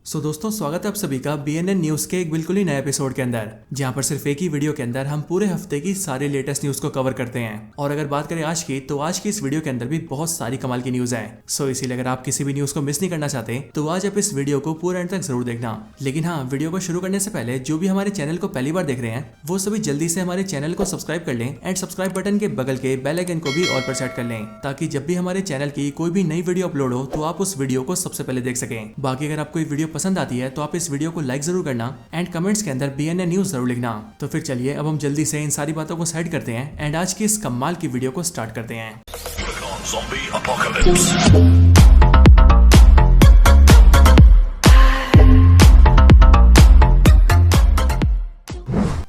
दोस्तों, स्वागत है आप सभी का BNN न्यूज के एक बिल्कुल ही नए एपिसोड के अंदर, जहां पर सिर्फ एक ही वीडियो के अंदर हम पूरे हफ्ते की सारी लेटेस्ट न्यूज को कवर करते हैं। और अगर बात करें आज की, तो आज की इस वीडियो के अंदर भी बहुत सारी कमाल की न्यूज है। इसीलिए अगर आप किसी भी न्यूज को मिस नहीं करना चाहते तो आज आप इस वीडियो को पूरा एंड तक जरूर देखना। लेकिन हाँ, वीडियो को शुरू करने से पहले जो भी हमारे चैनल को पहली बार देख रहे हैं वो सभी जल्दी से हमारे चैनल को सब्सक्राइब कर लें एंड सब्सक्राइब बटन के बगल के बेल आइकन को भी ऑल पर सेट कर लें, ताकि जब भी हमारे चैनल की कोई भी नई वीडियो अपलोड हो तो आप उस वीडियो को सबसे पहले देख सकें। बाकी अगर आपको ये वीडियो पसंद आती है तो आप इस वीडियो को लाइक जरूर करना एंड कमेंट्स के अंदर BNN न्यूज जरूर लिखना। तो फिर चलिए अब हम जल्दी से इन सारी बातों को साइड करते हैं एंड आज की इस कमाल की वीडियो को स्टार्ट करते हैं।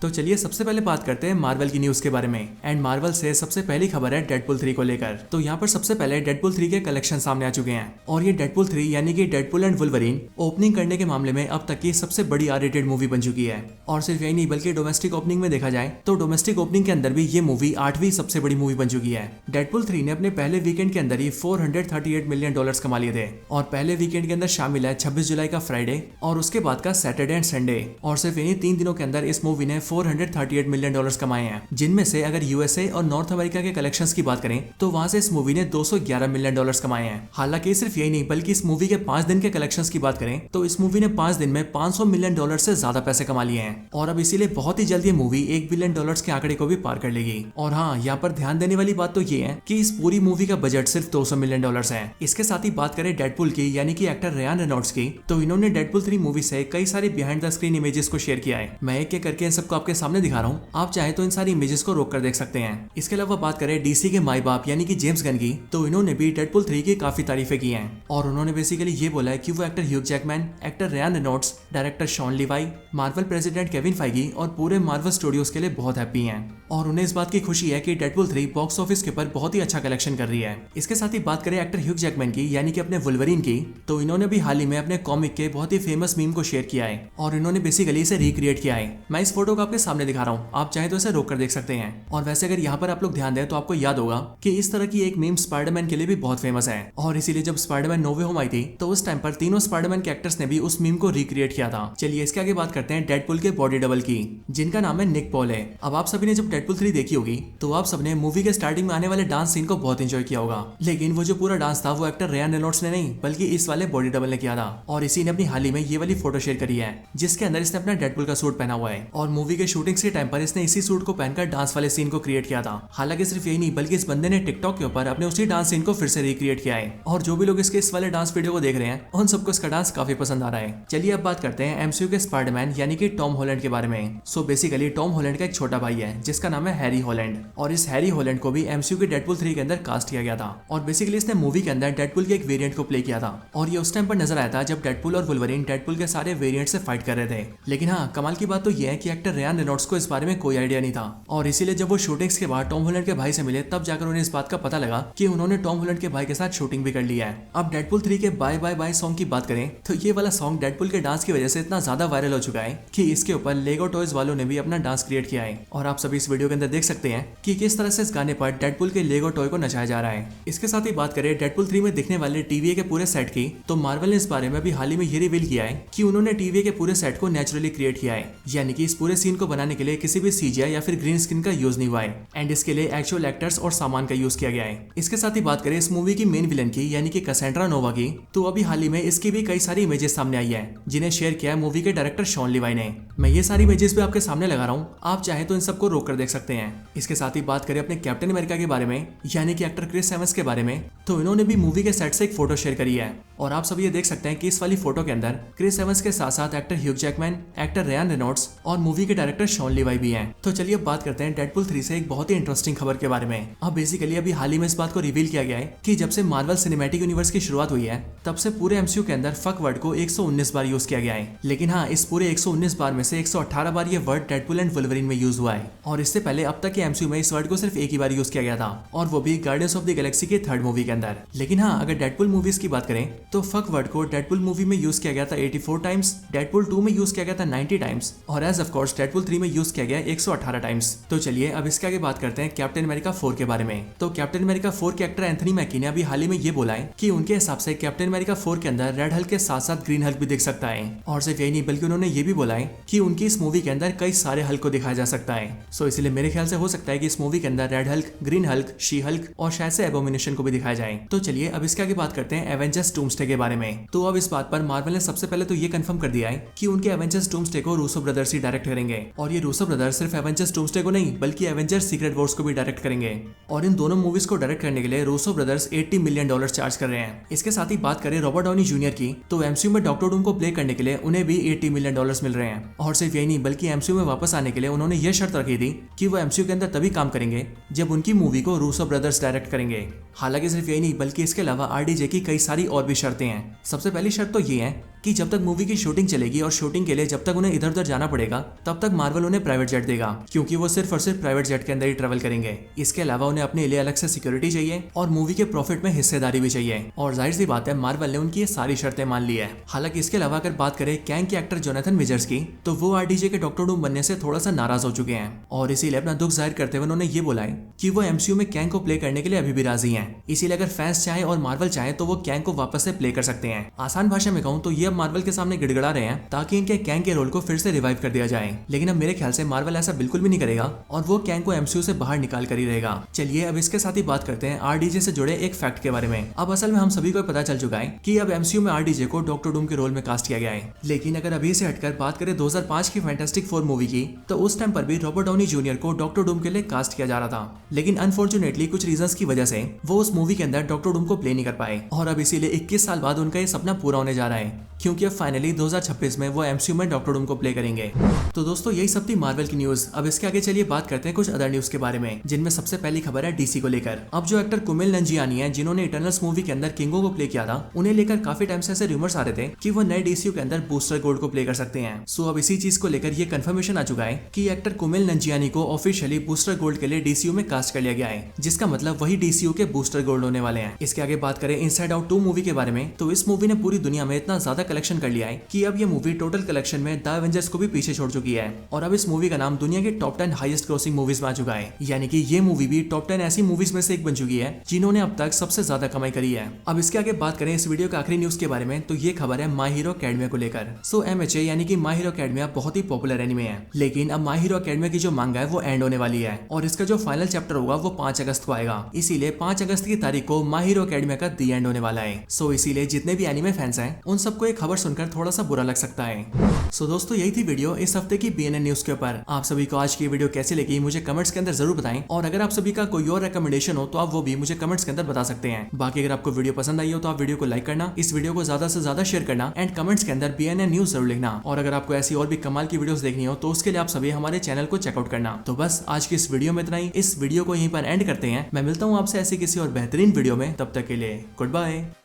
तो चलिए सबसे पहले बात करते हैं मार्वल की न्यूज के बारे में। एंड मार्वल से सबसे पहली खबर है डेडपुल 3 को लेकर। तो यहाँ पर सबसे पहले डेडपुल 3 के कलेक्शन सामने आ चुके हैं और ये डेडपुल 3 यानी कि डेडपुल एंड वुल्वरीन ओपनिंग करने के मामले में अब तक की सबसे बड़ी R-rated मूवी बन चुकी है। और सिर्फ यही नहीं बल्कि डोमेस्टिक ओपनिंग में देखा जाए तो डोमेस्टिक ओपनिंग के अंदर भी ये मूवी 8वीं सबसे बड़ी मूवी बन चुकी है। डेडपुल 3 ने अपने पहले वीकेंड के अंदर ही $438 मिलियन कमा लिए थे और पहले वीकेंड के अंदर शामिल है 26 जुलाई का फ्राइडे और उसके बाद का सैटरडे एंड संडे। और सिर्फ इन्हीं 3 दिनों के अंदर इस मूवी ने $438 मिलियन कमाए हैं, जिनमें से अगर USA और नॉर्थ अमेरिका के कलेक्शंस की बात करें तो वहां से इस मूवी ने $211 मिलियन कमाए हैं। हालांकि सिर्फ यही नहीं बल्कि इस मूवी के 5 दिन के कलेक्शंस की बात करें तो इस मूवी ने 5 दिन में $500 मिलियन से ज्यादा पैसे कमा लिए हैं और अब इसीलिए बहुत ही जल्द ये मूवी $1 बिलियन के आंकड़े को भी पार कर लेगी। और हाँ, यहाँ पर ध्यान देने वाली बात तो ये है कि इस पूरी मूवी का बजट सिर्फ $200 मिलियन है। इसके साथ ही बात करें डेडपुल की यानी कि एक्टर रयान रेनॉल्ड्स की, तो इन्होंने डेडपुल 3 मूवी से कई सारी बिहाइंड द स्क्रीन इमेजेस को शेयर किया है। मैं एक एक करके इन सबको आपके सामने दिखा रहा हूँ, आप चाहे तो इन सारी इमेजेस को रोक कर देख सकते हैं। इसके अलावा बात करें DC के माई बाप यानी कि जेम्स गन की, तो इन्होंने भी डेडपुल 3 की काफी तारीफें की हैं और उन्होंने बेसिकली ये बोला है कि वो actor Hugh Jackman, actor Ryan Reynolds, director Shawn Levy, Marvel president Kevin Feige और पूरे मार्वल स्टूडियोज के लिए बहुत हैप्पी हैं और उन्हें इस बात की खुशी है कि डेडपुल 3 बॉक्स ऑफिस के ऊपर बहुत ही अच्छा कलेक्शन कर रही है। इसके साथ ही बात करें एक्टर ह्यूग जैकमैन की यानी कि अपने वुल्वरीन की, तो इन्होंने भी हाल ही में अपने कॉमिक के बहुत ही फेमस मीम को शेयर किया है और इन्होंने बेसिकली इसे रिक्रिएट किया है। मैं इस फोटो को आपके सामने दिखा रहा हूँ, आप चाहे तो इसे रोक कर देख सकते हैं। और वैसे अगर यहाँ पर आप लोग ध्यान दें तो आपको याद होगा कि इस तरह की एक मीम स्पाइडरमैन के लिए भी बहुत फेमस है और इसीलिए जब स्पाइडरमैन नो वे होम आई थी तो उस टाइम पर तीनों स्पाइडरमैन के एक्टर्स ने भी उस मीम को रिक्रिएट किया था। चलिए इसके आगे बात करते हैं डेडपुल के बॉडी डबल की, जिनका नाम है निक पॉल है। अब आप सभी ने जब डेडपुल 3 देखी होगी तो आप सबने मूवी के स्टार्टिंग में आने वाले डांस सीन को बहुत एंजॉय किया होगा, लेकिन वो जो पूरा डांस था वो एक्टर रयान रेनॉल्ड्स ने नहीं बल्कि इस वाले बॉडी डबल ने किया था और इसी ने अपनी हाल ही में ये वाली फोटो शेयर करी है जिसके अंदर इसने अपना डेडपुल का सूट पहना हुआ है और मूवी के शूटिंग के टाइम पर इसने इसी सूट को पहनकर डांस वाले सीन को क्रिएट किया था। हालांकि सिर्फ यही नहीं बल्कि इस बंदे ने टिकटॉक के ऊपर अपने उसी डांस सीन को फिर से रिक्रिएट किया है और जो भी लोग इसके इस वाले डांस वीडियो को देख रहे हैं उन सबको इसका डांस काफी पसंद आ रहा है। चलिए अब बात करते हैं MCU के स्पाइडरमैन यानी कि टॉम हॉलैंड के बारे में। बेसिकली टॉम हॉलैंड का एक छोटा भाई है जिसका नाम है हैरी हॉलैंड और इस हैरी हॉलैंड को भी MCU के डेडपुल 3 के अंदर कास्ट किया गया था और बेसिकली इसने मूवी के अंदर डेडपुल के एक वेरिएंट को प्ले किया था और ये उस टाइम पर नजर आया था जब डेडपुल और वुल्वरीन डेडपुल के सारे वेरिएंट से फाइट कर रहे थे। लेकिन हाँ, कमाल की बात तो ये है कि एक्टर रयान रेनॉल्ड्स को इस बारे में कोई आइडिया नहीं था और इसीलिए जब वो शूटिंग्स के बाद टॉम हॉलैंड के भाई से मिले तब जाकर उन्हें इस बात का पता लगा कि उन्होंने टॉम हॉलैंड के भाई के साथ शूटिंग भी कर ली है। अब डेडपुल 3 के बाय बाय बाय सॉन्ग की बात करें तो ये वाला सॉन्ग डेडपुल के डांस की वजह से इतना ज्यादा वायरल हो चुका है कि इसके ऊपर लेगो टॉयज वालों ने भी अपना डांस क्रिएट किया है और आप सभी इस वीडियो के अंदर देख सकते हैं कि किस तरह से इस गाने पर डेडपुल के लेगो टॉय को नचाया जा रहा है। इसके साथ ही बात करें डेडपुल 3 में दिखने वाले TVA के पूरे सेट की, तो मार्वल ने इस बारे में भी हाल ही में ये रिवील किया है कि उन्होंने TVA के पूरे सेट को नेचुरली क्रिएट किया है, यानी कि इस पूरे सीन को बनाने के लिए किसी भी CGI या फिर ग्रीन स्क्रीन का यूज नहीं हुआ है एंड इसके लिए एक्चुअल एक्टर्स और सामान का यूज किया गया है। इसके साथ ही बात करें इस मूवी की मेन विलन की यानी कि कैसेंड्रा नोवा की, तो अभी हाल ही में इसकी भी कई सारी इमेजेस सामने आई है जिन्हें शेयर किया है मूवी के डायरेक्टर शॉन लीवाई ने। मैं ये सारी इमेजेस भी आपके सामने लगा रहा हूँ, आप चाहे तो इन सबको रोक कर देख सकते हैं। इसके साथ ही बात करें अपने कैप्टन अमेरिका के बारे में यानी कि एक्टर क्रिस एवंस के बारे में, तो इन्होंने भी मूवी के सेट से एक फोटो शेयर करी है और आप सभी ये देख सकते हैं कि इस वाली फोटो के अंदर क्रिस एवंस के साथ साथ actor Hugh Jackman, actor Ryan Reynolds और मूवी के डायरेक्टर शॉन लीवाई भी हैं। तो चलिए अब बात करते हैं डेडपुल 3 से एक बहुत ही इंटरेस्टिंग खबर के बारे में। अब बेसिकली अभी हाल ही में इस बात को रिवील किया गया है कि जब से मार्वल सिनेमैटिक यूनिवर्स की शुरुआत हुई है तब से पूरे MCU के अंदर फक वर्ड को 119 बार यूज किया गया है। लेकिन हाँ, इस पूरे 119 बार में से 118 बार ये वर्ड डेडपुल एंड वुल्वरीन में यूज हुआ है और इससे पहले अब तक के MCU में इस वर्ड को सिर्फ एक ही बार यूज किया गया था और वो भी गार्डियंस ऑफ द गैलेक्सी के 3rd मूवी के अंदर। लेकिन हाँ, अगर डेडपुल मूवीज की बात करें तो फक वर्ड को डेडपुल मूवी में यूज किया गया था 84 टाइम्स, डेडपुल 2 में यूज किया गया था 90 टाइम्स और एज ऑफ कोर्स डेडपुल 3 में यूज किया गया 118 टाइम्स। तो चलिए अब इसके आगे बात करते हैं कैप्टन अमेरिका 4 के बारे में। तो कैप्टन अमेरिका 4 के एक्टर एंथनी मैकी ने अभी हाल ही में ये बोला है कि उनके हिसाब से कैप्टन अमेरिका 4 के अंदर रेड हल्क के साथ साथ ग्रीन हल्क भी दिख सकता है। और सिर्फ यही नहीं बल्कि उन्होंने ये भी बोला है कि उनकी इस मूवी के अंदर कई सारे हल्क को दिखाया जा सकता है। सो इसलिए मेरे ख्याल से हो सकता है कि इस मूवी के अंदर red Hulk, green Hulk, she Hulk और शायद से एबोमिनेशन को भी दिखाया जाए। तो चलिए अब इसके आगे बात करते हैं एवेंजर्स डूम्सडे के बारे में। तो अब इस बात पर मार्वल ने सबसे पहले तो ये कंफर्म कर दिया है कि उनके एवेंजर्स डूम्सडे को रूसो ब्रदर्स ही डायरेक्ट करेंगे। और ये रूसो ब्रदर्स सिर्फ एवेंजर्स डूम्सडे को नहीं बल्कि एवेंजर्स सीक्रेट वॉर्स को भी डायरेक्ट करेंगे। और इन दोनों मूवीज को डायरेक्ट करने के लिए रूसो ब्रदर्स $80 मिलियन चार्ज कर रहे हैं। इसके साथ ही बात करें रॉबर्ट डाउनी जूनियर की, तो एमसीयू में डॉक्टर डूम को प्ले करने के लिए उन्हें भी $80 मिलियन मिल रहे हैं। और सिर्फ यही नहीं बल्कि एमसीयू में वापस आने के लिए उन्होंने ये शर्त रखी थी कि वो एमसीयू के अंदर तभी काम करेंगे जब उनकी मूवी को रूसो ब्रदर्स डायरेक्ट करेंगे। हालांकि सिर्फ यही नहीं बल्कि इसके अलावा आरडीजे की कई सारी और भी शर्तें हैं। सबसे पहली शर्त तो ये है कि जब तक मूवी की शूटिंग चलेगी और शूटिंग के लिए जब तक उन्हें इधर उधर जाना पड़ेगा तब तक मार्वल उन्हें प्राइवेट जेट देगा, क्योंकि वो सिर्फ और सिर्फ प्राइवेट जेट के अंदर ही ट्रेवल करेंगे। इसके अलावा उन्हें अपने लिए अलग से सिक्योरिटी चाहिए और मूवी के प्रॉफिट में हिस्सेदारी भी चाहिए। और जाहिर सी बात है मार्वल ने उनकी ये सारी शर्तें मान ली है। हालांकि इसके अलावा अगर बात करें कैंग के एक्टर जोनाथन मेजर्स की, तो वो आरडीजे के डॉक्टर डूम बनने से थोड़ा सा नाराज हो चुके हैं और इसीलिए अपना दुख जाहिर करते हुए उन्होंने ये बोला है कि वो एमसीयू में कैंग को प्ले करने के लिए अभी भी राजी हैं। इसीलिए अगर फैंस चाहे और मार्वल चाहे तो वो कैंग को वापस से प्ले कर सकते हैं। आसान भाषा में कहूं तो ये अब मार्वल के सामने गिड़गिड़ा रहे हैं ताकि इनके कैंग के रोल को फिर से रिवाइव कर दिया जाए। लेकिन अब मेरे ख्याल से मार्वल ऐसा बिल्कुल भी नहीं करेगा और वो कैंग को एमसीयू से बाहर निकाल कर ही रहेगा। चलिए अब इसके साथ ही बात करते हैं आरडीजे से जुड़े एक फैक्ट के बारे में। अब असल में हम सभी को पता चल चुका है कि अब एमसीयू में आरडीजे को डॉक्टर डूम के रोल में कास्ट किया गया है। लेकिन अगर अभी से हटकर बात करें 2005 की फैंटास्टिक फोर मूवी की, तो उस टाइम पर भी रॉबर्ट डाउनी जूनियर को डॉक्टर डूम के लिए कास्ट किया जा रहा था। लेकिन अनफॉर्चुनेटली कुछ रीजंस की वजह से वो उस मूवी के अंदर डॉक्टर डूम को प्ले नहीं कर पाए और अब इसीलिए 21 साल बाद उनका ये सपना पूरा होने जा रहा है, क्योंकि अब फाइनली 2026 में वो एमसीयू में डॉक्टर डूम को प्ले करेंगे। तो दोस्तों यही सब थी मार्वल की न्यूज। अब इसके आगे चलिए बात करते हैं कुछ अदर न्यूज के बारे में, जिनमें सबसे पहली खबर है डीसी को लेकर। अब जो एक्टर कुमिल नंजियानी है जिन्होंने इटर्नल्स मूवी के अंदर किंगो को प्ले किया था, उन्हें लेकर काफी टाइम से ऐसे रूमर्स आ रहे थे कि वो नए डीसीयू के अंदर बूस्टर गोल्ड को प्ले कर सकते हैं। सो अब इसी चीज को लेकर ये कंफर्मेशन आ चुका है कि एक्टर कुमिल नंजियानी को ऑफिशियली बूस्टर गोल्ड के लिए डीसीयू में कास्ट कर लिया गया है, जिसका मतलब वही डीसीयू के बूस्टर गोल्ड होने वाले हैं। इसके आगे बात करें इनसाइड आउट 2 मूवी के बारे में, तो इस मूवी ने पूरी दुनिया में इतना ज्यादा कलेक्शन कर लिया है कि अब ये मूवी टोटल कलेक्शन में द एवेंजर्स को भी पीछे छोड़ चुकी है। और अब इस मूवी का नाम दुनिया के टॉप 10 हाईएस्ट ग्रोसिंग मूवीज में आ चुका है, यानी कि ये मूवी भी टॉप 10 ऐसी मूवीज में से एक बन चुकी है जिन्होंने अब तक सबसे ज्यादा कमाई करी है। अब इसके आगे बात करें इस वीडियो के आखिरी न्यूज के बारे में, तो ये खबर है माई हीरो अकेडमिया को लेकर। सो एमएचए यानी कि माई हीरो अकेडमिया बहुत ही पॉपुलर एनिमे है, लेकिन अब माई हीरो अकेडमिया की जो मांगा है वो एंड होने वाली है और इसका जो फाइनल चैप्टर होगा वो 5 अगस्त को आएगा। इसीलिए 5 अगस्त की तारीख को माई हीरो अकेडमिया का दी एंड होने वाला है। सो इसीलिए जितने भी एनिमे फैंस हैं उन सबको एक खबर सुनकर थोड़ा सा बुरा लग सकता है। सो दोस्तों यही थी वीडियो इस हफ्ते की बीएनएन न्यूज के ऊपर। आप सभी को आज की वीडियो कैसी लगी मुझे कमेंट्स के अंदर जरूर बताएं, और अगर आप सभी का कोई और रिकमेंडेशन हो तो आप वो भी मुझे कमेंट्स के अंदर बता सकते हैं। बाकी अगर आपको वीडियो पसंद आई हो तो आप वीडियो को लाइक करना, इस वीडियो को ज्यादा से ज्यादा शेयर करना एंड कमेंट्स के अंदर बीएनएन न्यूज जरूर लिखना। और अगर आपको ऐसी और भी कमाल की वीडियोस देखनी हो तो उसके लिए आप सभी हमारे चैनल को चेकआउट करना। तो बस आज की इस वीडियो में इतना ही। इस वीडियो को यहीं पर एंड करते हैं। मैं मिलता हूँ आपसे ऐसी किसी और बेहतरीन वीडियो में, तब तक के लिए गुड बाय।